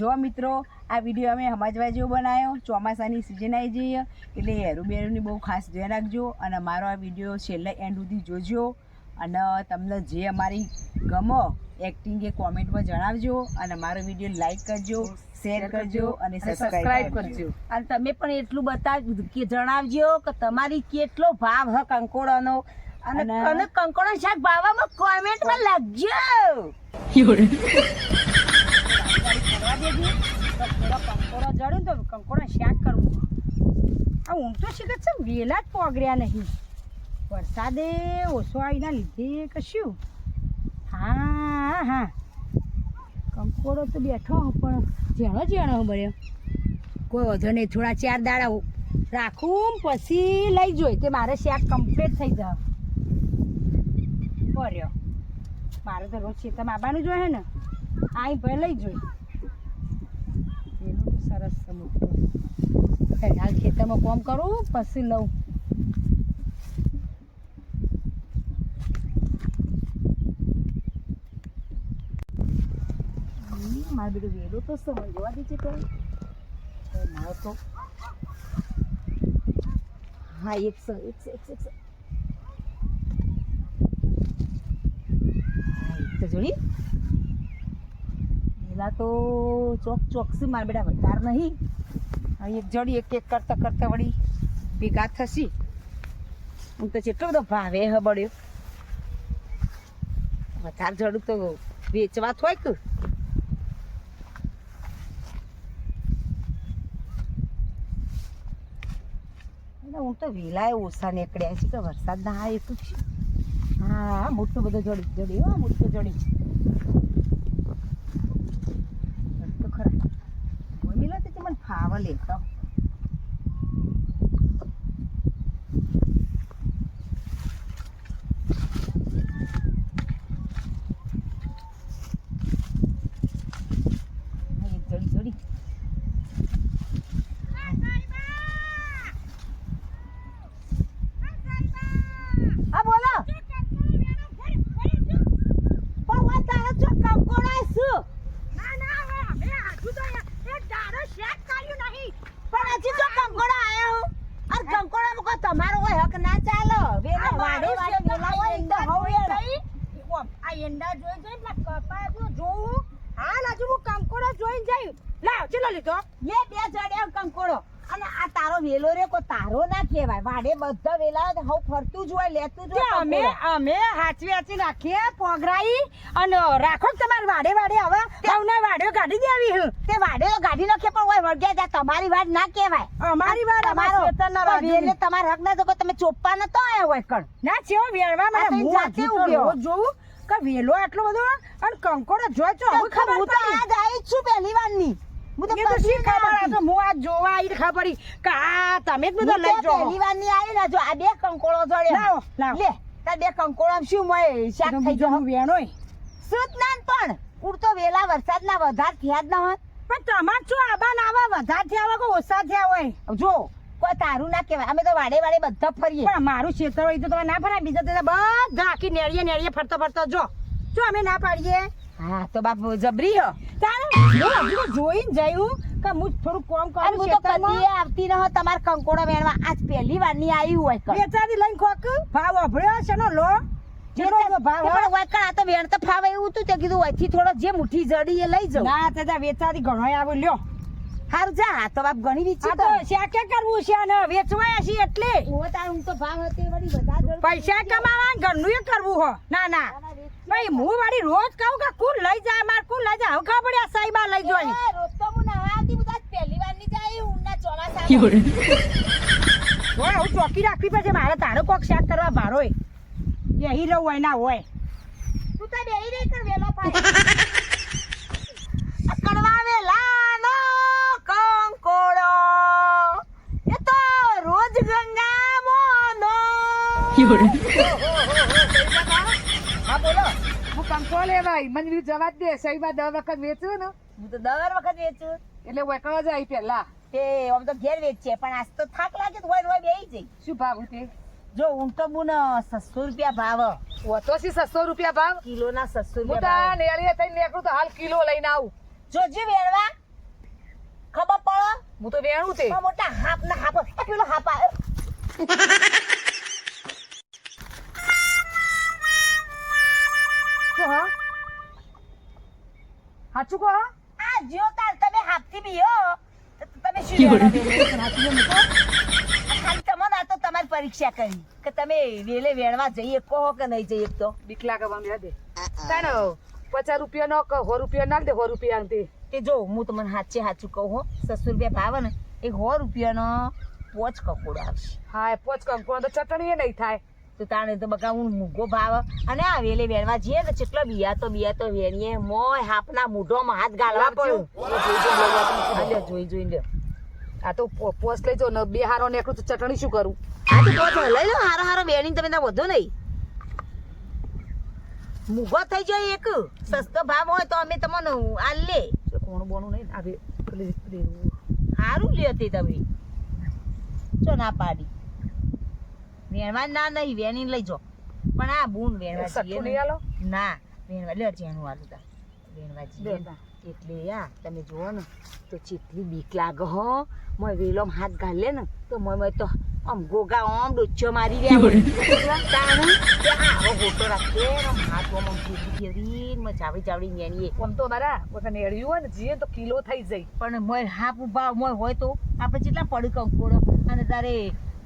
જો મિત્રો આ વિડીયો અમે સમજવા જેવો બનાવ્યો. ચોમાસાની સિઝન આવી જઈએ એટલે હેરું બેરુંની બહુ ખાસ ધ્યાન રાખજો અને મારો આ વિડીયો છેલ્લે એન્ડ સુધી જોજો અને તમને જે અમારી ગમો એક્ટિંગ એ કોમેન્ટમાં જણાવજો અને મારો વિડીયો લાઈક કરજો, શેર કરજો અને સબસ્ક્રાઇબ કરજો. અને તમે પણ એટલું કે જણાવજો કે તમારી કેટલો ભાવ હ કંકોડાનો અને કંકોડા શાક ભાવવામાં કોમેન્ટમાં લખજો. કંકોડા જડ્યું તો કંકોડા શાક કરવું. આ ઊંઘ તો શીખે છે વેલા જ પોગર્યા નહીં. વરસાદે ઓછો આવીના લીધે કશું. હા કંકોડો તો બેઠો પણ જેણો બળ્યો. કોઈ વધો નહીં, થોડા 4 દાડા રાખું પછી લઈ જોઈ તે મારે શાક કમ્પ્લીટ થઈ જાય. બર્યો મારે તો રોજ ખેતરમાં આવવાનું જોઈએ ને, અહીં ભાઈ લઈ જોઈ. એનું તો સરસ છે. હાલ ખેતરમાં કામ કરું પછી લઉં. મારે બધું વેલો તો સમજવા દે છે તો મારો તો હા એક તો જોડી પેલા તો ચોકસી મારા બેટા વધારે નહીં. એક જોડી એક કરતા વળી ભેગા થશી. હું તો જેટલો બધો ભાવે હ બળ્યો. વધારે જોડું તો વેચવા થોય કે હું તો વેલાય ઓછા નીકળ્યા છે કે વરસાદ ના આવે તો હા મોટો બધો જોડી હો મોટો જોડી તો ખરા મિલો તો મને ફાવા લેતો. જોડી તમારો હોય હક ના ચાલો. વેલા વાડે વેલા હોય એકદમ હવે આ એંડા જોઈ પેલા કપા જોઉં. હાલ હજુ હું કંકોડો જોઈને જઈ લાવ ચલો લીધો લે 2 જડ્યા કંકોડો. અને આ તારો વેલો રે કો તારો ના કહેવાય. વાડે બધા વેલા હવ ફરતું જ હોય લેતું જ હોય. અમે હાચવી રાખીએ પોગરાઈ અને રાખો તમારે વાડે હવે હવના વાડે કાઢી દેવી હ. તે વાડે તો કાઢી નાખે પણ હોય વળગ્યા જા તમારી વાડ ના કહેવાય. અમારી વાડ અમારો ખેતરના વાડ વેલે તમાર હક ના તો તમે ચોપ્પા નતો આયા હોય કણ ના છેવો વેળવા મને હું જાતે ઉગ્યો જોઉં કે વેલો આટલો બધો અને કંકોડો જોઈ છો હવે ખબર હું તો આજ આવી છું પહેલી વાર ની. હું તો શી ખબર આ તો હું આ જોવા આવી ખબર કે આ તમે જ બધો લઈ જો પહેલી વાર ની આવી ને જો આ 2 કંકોડો જોડે લાવ લે તા 2 કંકોડો શું મોય શાક થઈ જો હું વેણોય સુત ના પણ ઉડતો વેલા વરસાદ ના વધાર થયા જ ન હોય. પણ તમાર શું આબા ના આવા વધાર થયા હોય કે ઓછા થયા હોય જો કોઈ તારું ના કહેવાય. અમે તો વાડે બધા ફરીએ પણ મારું ક્ષેત્ર હોય તો તમે ના ફરાય. બીજા તો બધા આખી નેળીએ ફરતો જો અમે ના પાડીએ. હા તો બાપ જબરી હો તારે હજુ જોઈને જયું કે હું થોડું કોમ કરું. હું તો કદી આવતી ન હો તમાર કંકોડો વેણવા. આજ પહેલી વાર ની આવી હોય કે વેચારી લઈને ખોક ભાવ અભળ્યો છે નો લો જેનો ભાવ હોય કણ આ તો વેણ તો ફાવે એવું તું તે કીધું અહીંથી થોડો જે મુઠ્ઠી જડી એ લઈ જાવ. ના તે વેચારી ઘણો આવ્યો લ્યો હારું જા. હા તો બાપ ઘણી રીચી તો શાકે કરવું છે ને વેચવાય છે એટલે ઓ તાર હું તો ભાવ હતી વળી બધા પૈસા કમાવા ઘરનું એ કરવું હો. ના ભાઈ હું વાળી રોજ કહું કે કુલ લઈ જાય માર કુલ લઈ જાય. હવે ખબર પડી આ સાઈબા લઈ જોઈ રોજ તો હું ના આવતી હું આજ પહેલી વાર ની જાય ઉના ચોમાસા હોય હું ચોકી રાખવી પડશે મારે. તારો કોક શાક કરવા ભારોય બેહી રહું હોય ના હોય તું તો બેહી રહી કર વેલો પાડે કડવા વેલા નો કંકોડો એ તો રોજ ગંગા મોનો. હા બોલો હું કંકો લેવાય મને જવા જ દે. સહીમાં 10 વખત વેચું ને હું તો 10 વખત વેચું એટલે વકળો જાય પેલા તે આમ તો ઘેર વેચે પણ આજ તો થાક લાગે તો હોય બેહી જઈ. શું ભાવ તે જો ઊંટો બુન 600 રૂપિયા ભાવ ઓતો છે. 600 રૂપિયા ભાવ કિલો ના 600 રૂપિયા. હું તો નેળીએ થઈને નીકળું તો હાલ કિલો લઈને આવું. જોજે વેળવા હું તો વેણું તે મોટા હાપ ના હાપ પેલો હાપ આવે શું હા સાચું કહો હા? આ જો તાર તમે હાપથી બીઓ તો તમે શું ખાલી તમને આ તો તમારી પરીક્ષા કરી કે તમે વેલે વેણવા જઈએ કહો કે નહીં જઈએ તો બીક લાગે મને યાદ તાણ 50 રૂપિયા નો 100 રૂપિયા નાખ દે 100 રૂપિયા તે તે જો હું તમને સાચું કહું હો 600 રૂપિયા ભાવે ને એ 100 રૂપિયાનો પોચ કકોડો આવશે હા પોચ કંકોડો તો ચટણી નહીં થાય તો તાણે તો બકા હું મૂગો ભાવ અને આ વેલે વેણવા જઈએ ને કેટલા બિયા તો વેણીએ મોય હાપના મૂઢોમાં હાથ ગાળવા પડ્યું જોઈ લે આ તો પોચ લઈ જો ને બે હારો નેકળું તો ચટણી શું કરું આ તો પોચ લઈ લો હારો વેણી તમે ના વધો નહીં મૂગો થઈ જાય એક સસ્તો ભાવ હોય તો અમે તમને આ લે કોણ બોનું નહીં આવે સારું લે તે તમે ચો ના પાડી વેણવા ના નહીં વેણી લઈ જો પણ આ બૂન વેણવા સઠ્ઠું નહીં આલો ના વેણવા લે જેનું આલું તા વેણવા જઈએ એટલે યા તમે જુઓ ને તો ચેટલી બીક લાગે હો મોય વેલો હાથ ગાલે ને તો મોય તો આમ ગોગા આમ ડોચ્ચો મારી રહ્યા તાણે કે આવો ફોટો રાખે આમ હાથ આમ ફેરી મ ચાવડી વેણીએ આમ તો મારા વખત નેડ્યું હોય ને જીએ તો કિલો થઈ જાય પણ મોય હાપ ઉભા મોય હોય તો આપણે કેટલા પડ કંકોડો અને તારે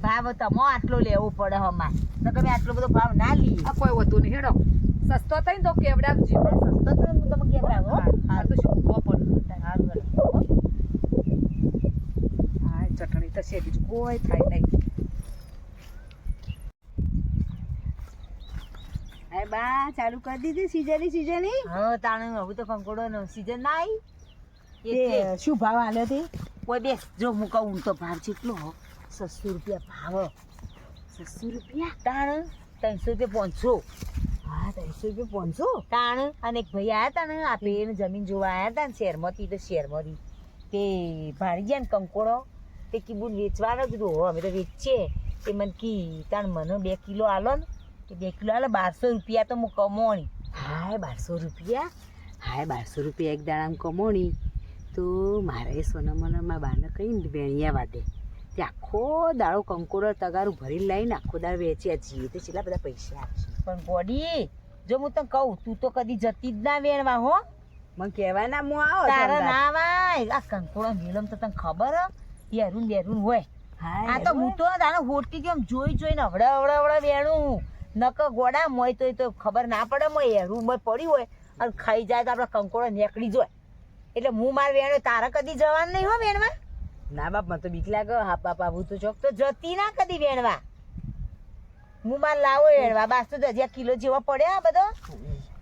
ભાવ તમો આટલો લેવો પડે હમા તો તમે આટલો બધો ભાવ ના લઈએ આ કોઈ વધુ નહીં હેડો સસ્તો થઈ ને તો કેવડાવ જીવ સસ્તો તો હું તમે કેવડાવો આ તો શું ઉભો પડે સારું હા ચટણી તો છે બીજું કોઈ થાય નહીં અરે બા ચાલુ કરી દીધી સીઝની હા તાણે હવે તો કંકોડો નો સીઝન ના આવી તે શું ભાવ આલ્યો તે કોઈ બેસ જો હું કહું તો ભાવ કેટલો 600 રૂપિયા ભાવ 600 રૂપિયા તાણ 300 રૂપિયા 500 હા 300 રૂપિયા 500 તાણ અને એક ભાઈ આયા તા ને આપે એને જમીન જોવા આયા તા ને શહેરમાંથી તો શહેરમાંથી તે ભાડી ગયા ને કંકોડો તે કીધું વેચવાનો કીધું હો અમે તો વેચીએ તે મને કી તાણ મને 2 કિલો આલો ને તે 2 કિલો આલે 1200 રૂપિયા તો હું કમોણી હાય 1200 રૂપિયા હાય 1200 રૂપિયા એક દાડામાં કમોણી તો મારે સોનામાના બાને કહીને વેણિયા વાદે તે આખો દાડો કંકોડો તગારું ભરી લઈને આખો દાડો વેચ્યા છીએ તો કેટલા બધા પૈસા આપશે પણ ગોડી જો હું તને કહું તું તો કદી જતી જ ના વેણવા હો મને કહેવાય ના હું આવો તારા ના વાય આ કંકોડો મેલમ તો તને ખબર બેરું હોય આ તો હું તો તારે હોટી કેમ જોઈને હવડા વેણું નક ગોડા મોય તો ખબર ના પડે મોય હેરું મોય પડી હોય અને ખાઈ જાય તો આપડે કંકોડો નીકળી જાય એટલે હું માર વેણો તારે કદી જવાનું નહીં હો વેણવા ના બાપ મને તો બીક લાગે હા બાપ આવું તો ચોક તો જતી ના કદી વેણવા હું માર લાવો વેણવા બાસ તો 10 કિલો જેવા પડ્યા બધો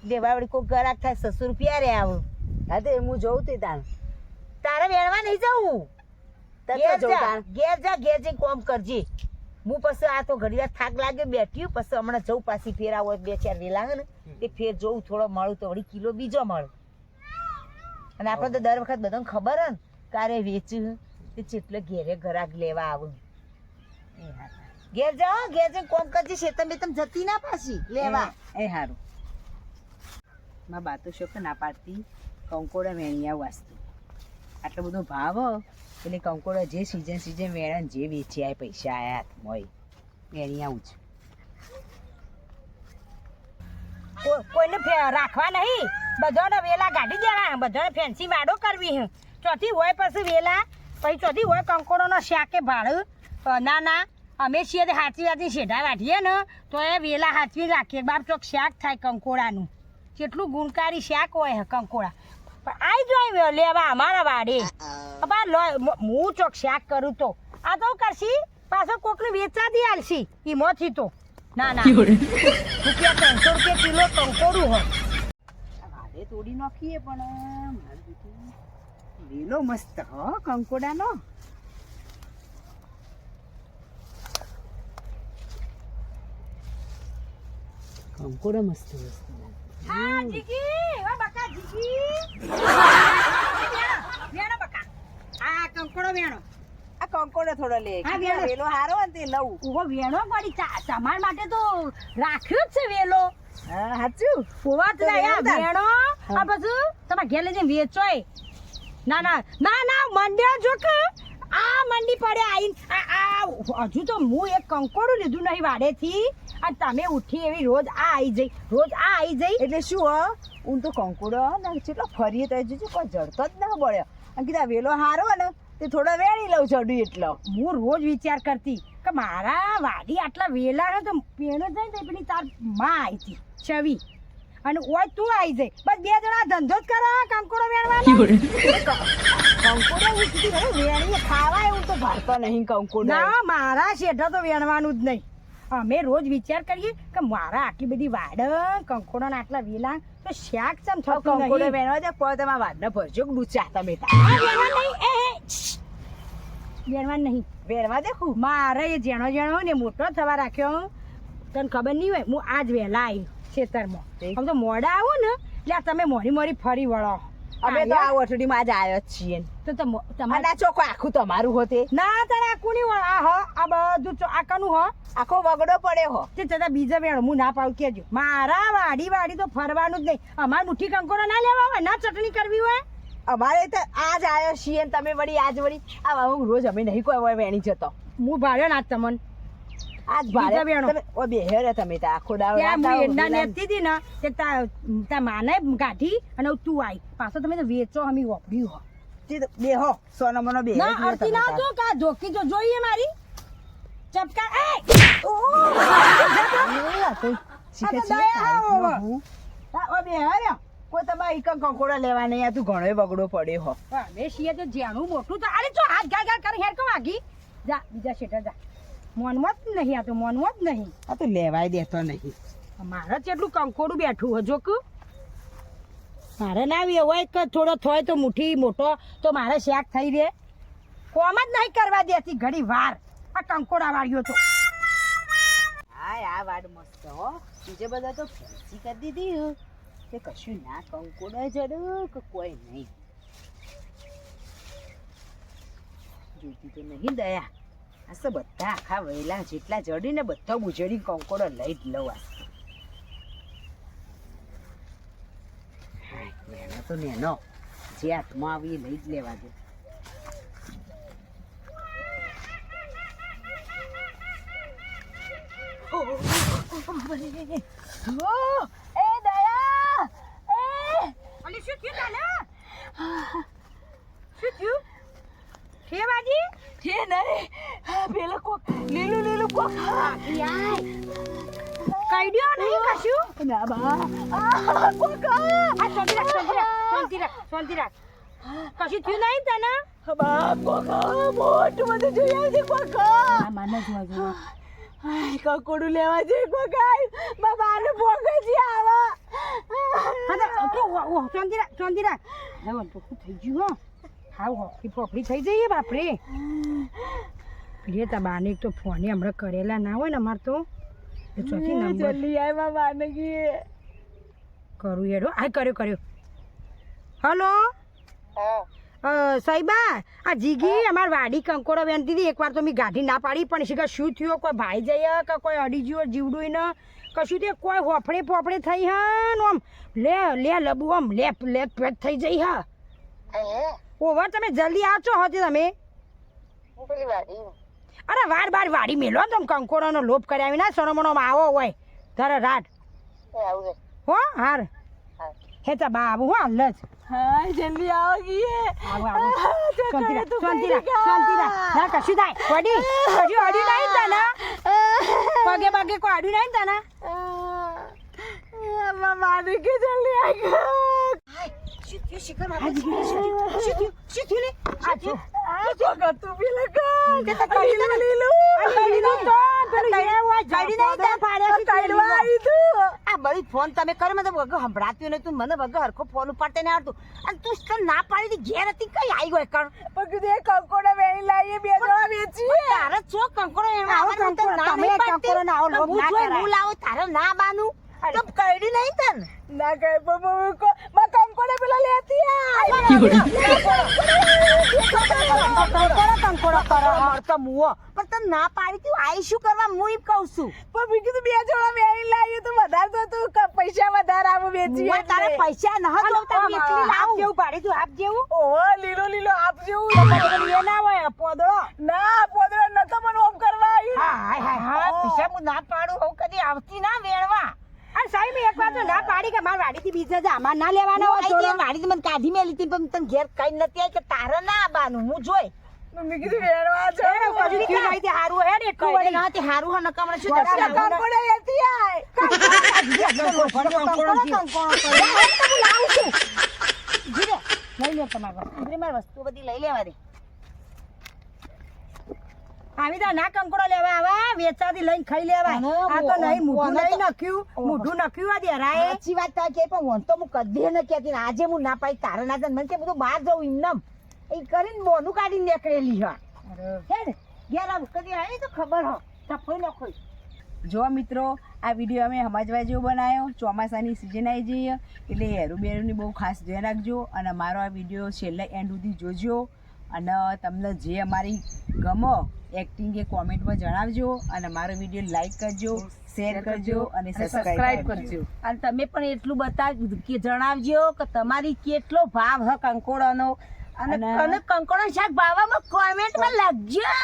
દેવાવડી કોઈ ગરાક થાય 600 રૂપિયા રે આવું હા તો હું જોઉં તે તારે વેણવા નહીં જવું ઘેર જઈ કોમ કરજે હું પછી આ તો ઘડી વાર થાક લાગ્યો બેઠ્યું પછી હમણાં જવું પાછી ફેર આવો 2-4 વેલા ને તે ફેર જોઉં થોડો મળું તો વળી કિલો બીજો મળું અને આપણે તો દર વખત બધાને ખબર હે ને કારે વેચ્યું તે ચેટલે ઘેરે ઘરાક લેવા આવું ઘેર જઈને કોમ કરજે શેતમ બેતમ જતી ના પાછી લેવા એ સારું માં બા તો શોખ ના પાડતી કંકોડા વેણિયા વાસ્તુ આટલો બધો ભાવ એટલે કંકોડા જે સીઝન વેણા જે વેચ્યા પૈસા આયા હોય વેણિયા જ કોઈને રાખવા નહીં બધાને વેલા ગાડી દેવા બધાને ફેન્સી વાડો કરવી હે ચોથી હોય પછી વેલા પછી ચોથી હોય કંકોડોનો શાકે ભાડું ના અમે છીએ હાચવી શેઢા વાઢીએ ને તો એ વેલા હાચવી રાખીએ બાપ ચોક શાક થાય કંકોડાનું કેટલું ગુણકારી શાક હોય કંકોડા પણ આવી જાય લેવા અમારા વાડે હું ચોક શાક કરું તો આ તો કરશી પાછો કોકને વેચા દી આલશી ઈમોથી તો ના રૂપિયા 300 રૂપિયા કિલો કંકોડું હોય વાડે તોડી નાખીએ પણ વેલો મસ્ત હો કંકોડાનો કંકોડો મસ્ત હા જીગી ઓ બકા જીગી વેણો બકા આ કંકોડો વેણો આ કંકોડો થોડો લે વેલો હારો ને તે લઉં ઉભો વેણો પડી તમાર માટે તો રાખ્યો જ છે વેલો હા સાચું પોવા જ લાયા વેણો આ બધું તમાર ઘેર લઈને વેચોય ના મંડ્યા જો કે આ મંડી પડે આઈને આ હજુ તો હું એક કંકોડું લીધું નહીં વાડેથી અને તમે ઉઠી એવી રોજ આ આવી જઈ રોજ આ આવી જઈ એટલે શું હું તો કંકોડો ને કેટલો ફરીએ તો જોજો કોઈ જડતો જ ના પડ્યો અને કીધા વેલો હારો ને તે થોડો વેણી લઉં ચડ્યું એટલો હું રોજ વિચાર કરતી કે મારા વાડી આટલા વેલા ને તો પેલો જાય ને પેલી તાર માં આવી હતી છવી અને ઓય તું આવી જઈ બસ બે જણા ધંધો જ કરો કંકોડો વેણવાનો કંકોડો ઉઠી વેણી ખાવાય હું તો ભારતો નહીં કંકોડો ના મારા શેઠો તો વેણવાનું જ નહીં અમે રોજ વિચાર કરીએ કે મારા આટલી બધી વાડ કંકોડો ને આટલા વેલા તો શાક ચમ થતું કંકોડો નહીં વેણવા જાય કોઈ તમારા વાડને ભરજો ડૂચા તમે વેણવા નહીં વેણવા દેખું મારે એ જેણો જેણો ને મોટો થવા રાખ્યો તને ખબર નહીં હોય હું આજ વહેલા આવી ખેતરમાં આમ તો મોડા આવું ને એટલે તમે મોરી મોરી ફરી વળો અમે તો આ વઠડીમાં આજ આવ્યો જ છીએ તો તમારે આ ચોખ્ખો આખું તમારું હોતે ના તારે આખું નહીં હોય આ બધું આકાનું હો આખો વગડો પડે હો તે છતાં બીજા વેણ હું ના પાડું કેજો મારા વાડી તો ફરવાનું જ નહીં અમારે મુઠ્ઠી કંકોડો ના લેવા હોય ના ચટણી કરવી હોય અમારે તો આજ આવ્યો છીએ ને તમે વળી આજ વળી આ હું રોજ અમે નહીં કોઈ હોય વેણી જતો હું ભાડ્યો ના તમને આજ ભાડે બીજા વેણો. તમે ઓ બેહેરે તમે તો આખો દાડો ત્યાં રાત હું આવો એંડા વેલા. નેતી હતી ને તે તા માને કાઢી અને હવે તું આવી પાછો તમે તો વેચો અમે વાપર્યું હો તે તો બેહો સોનો મનો બેહે ના જ લ્યો અડતી તમે ના તાર. જો કા ધોકી તો જોઈએ મારી ચપકા એ એ આ તો શીખે આ તો છે દયા આવો. હું. હા, ઓ બેહેરે કોઈ તમારે ઈકન કંકોડા લેવા નહીં આ તું ઘણો બગડો પડ્યો હો અમે છીએ તો જેનું મોટું તો અરે જો હાથ ગાળ ગાળ કરી હેર કો વાગી જા બીજા શેઠા જા મોનમાં જ નહીં આ તો મોનમાં જ નહીં આ તો લેવાય દેતો નહીં મારે જેટલું કંકોડું બેઠું હજો કે મારે ના આવી હોય કે થોડો થોય તો મુઠ્ઠી મોટો તો મારે શાક થઈ રહે કોમ જ નહીં કરવા દેતી ઘડી વાર આ કંકોડા વાળ્યો તો હાય આ વાડ મસ્ત હો બીજે બધા તો ફેન્સી કરી દીધી હો. તે કશું ના કંકોડો જડો કે કોઈ નહીં જોતી તો નહીં દયા આ તો બધા આખા વહેલા જેટલા જડીને બધા ઉજળી કંકોડો લઈ જ લઉં આ હાય, નેનો તો નેનો જે હાથમાં આવી એ લઈ જ લેવા દે એ દયા અલી શું થયું તને શું થયું કે બાજી છે નહીં પેલો કોક લીલું લીલું કોક કઈડ્યો નહીં કશું ના બા કોક આ શાંતિ રાખ શાંતિ રાખ કશું થયું નહીં તને બા કોક મોટું બધું જોઈ આવજે કોક આ માને જોવા કંકોડું લેવા જઈ કોક બા બાને ભોગજી આવા હા તો શાંતિ રાખ હવે તો શું થઈ ગયું હો હાવ હોકી ફોફડી થઈ જઈએ બાપરે લે તા બાને એક તો ફોને હમણાં કરેલા ના હોય ને અમાર તો એ ચોથી નંબર જલ્દી આય બા બાને કી કરું હેડો આ કર્યો હલો સાહેબા આ જીગી અમાર વાડી કંકોડો વેણતી હતી એકવાર તો મેં ગાડી ના પાડી પણ શીખર શું થયું કોઈ ભાઈ જઈએ કે કોઈ અડી ગયો જીવડું ને કશું તે કોઈ હોફડે પોફડે થઈ હા ને આમ લે લબુ આમ લેપ પેટ થઈ જઈ હા ઓવર તમે જલ્દી આવશો હોતી તમે અરે વાર વાડી મેલો ને તમે કંકોડાનો લોપ કર્યા ના સોનમણોમાં આવો હોય ધરે રાત હો હાર હે તા બાબુ હો હાલ જ હાય જલ્દી આવો ગીએ આવો શાંતિ રાખ ના કશું થાય વડી હજુ અડ્યું નહીં તને પગે પગે કોઈ અડ્યું નહીં તને બા બાને કી જલ્દી આય શું થયું લે આ કોક તું બી લગા આ બળી ફોન તમે કર્યો મને વગર સંભળાતું નહીં તું મને વગર હરખો ફોન ઉપાડતે નહીં આવતું અને તું તને ના પાડી હતી ઘેર હતી કઈ આવી ગયો કણ પગદે કંકોડા વેણી લાવીએ બે જણા વેચીએ તારે ચો કંકોડો એમાં આવો આવવાનું કંકોડો, ના તમે નહીં પાડતી. કંકોડો ના આવો લોભ હું ના જોઈ કરાય. હું લાવો તારે ના બાનું તો કઈડી નહીં તને ના કહે માં કંકોડા પેલા લેતી કંકોડો કરો મળતો મુઓ પણ તને ના પાડી તું આઈ શું કરવા હું એમ કહું છું પણ બીજું તો બે જોડા વેણી લાવીએ તો વધારે તો તું પૈસા વધારે આવું વેચીએ મુઆ તારે પૈસા ન હતો તો એટલી લાવ જેવું પાડી તું આપ જેવું ઓહો લીલો લીલો આપ જેવું એ ના હોય પોદળો ના પોદળો નતો મને ઓમ કરવા આવી. હા પૈસા હું ના પાડું હું કદી આવતી ના વેણવા આ સાહેબ એક વાર તો ના પાડી કે માર વાડીથી બીજા જા અમાર ના લેવાના હોય તો વાડીથી મને કાઢી મેલી હતી પણ તને ઘેર કઈ નથી આવી કે તારે ના આવવાનું હું જોઈ મેં કીધું વેણવા છે. કદી કી ભાઈ તે હારું હે ને એટલું વળી ના તે હારું હે નકામણે શું પોદળો કંકોડો લેતી આય. વસ્તુ બધી લઈ લેવા દે આવી તો ના કંકોડો લેવા આવા વેચાતી લઈને ખાઈ લેવાય આ તો નહીં મોઢું નહીં નાખ્યું મોઢું નાખ્યું આ દેરાએ સાચી વાત થાય કે પણ વન તો હું કદી ન કહેતી ને આજે હું ના પાડી તારે ના મને કે બધું બહાર જવું એમનેમ એ કરીને બોનું કાઢીને નીકળેલી હા હે ને ઘેર આવું કદી આવી તો ખબર હો ચપ્પલ ન ખોઈ જો મિત્રો આ વિડીયો અમે સમજવા જેવો બનાવ્યો. ચોમાસાની સિઝન આવી જઈએ એટલે હેરું બેરુંની બહુ ખાસ ધ્યાન રાખજો અને મારો આ વિડીયો છેલ્લે એન્ડ સુધી જોજો અને તમને જે અમારી ગમો એક્ટિંગ એ કોમેન્ટમાં જણાવજો અને મારો વિડીયો લાઈક કરજો, શેર કરજો અને સબસ્ક્રાઇબ કરજો. અને તમે પણ એટલું કે જણાવજો કે તમારી કેટલો ભાવ હ કંકોડાનો અને કંકોડા શાક ભાવવામાં કોમેન્ટમાં લખજો.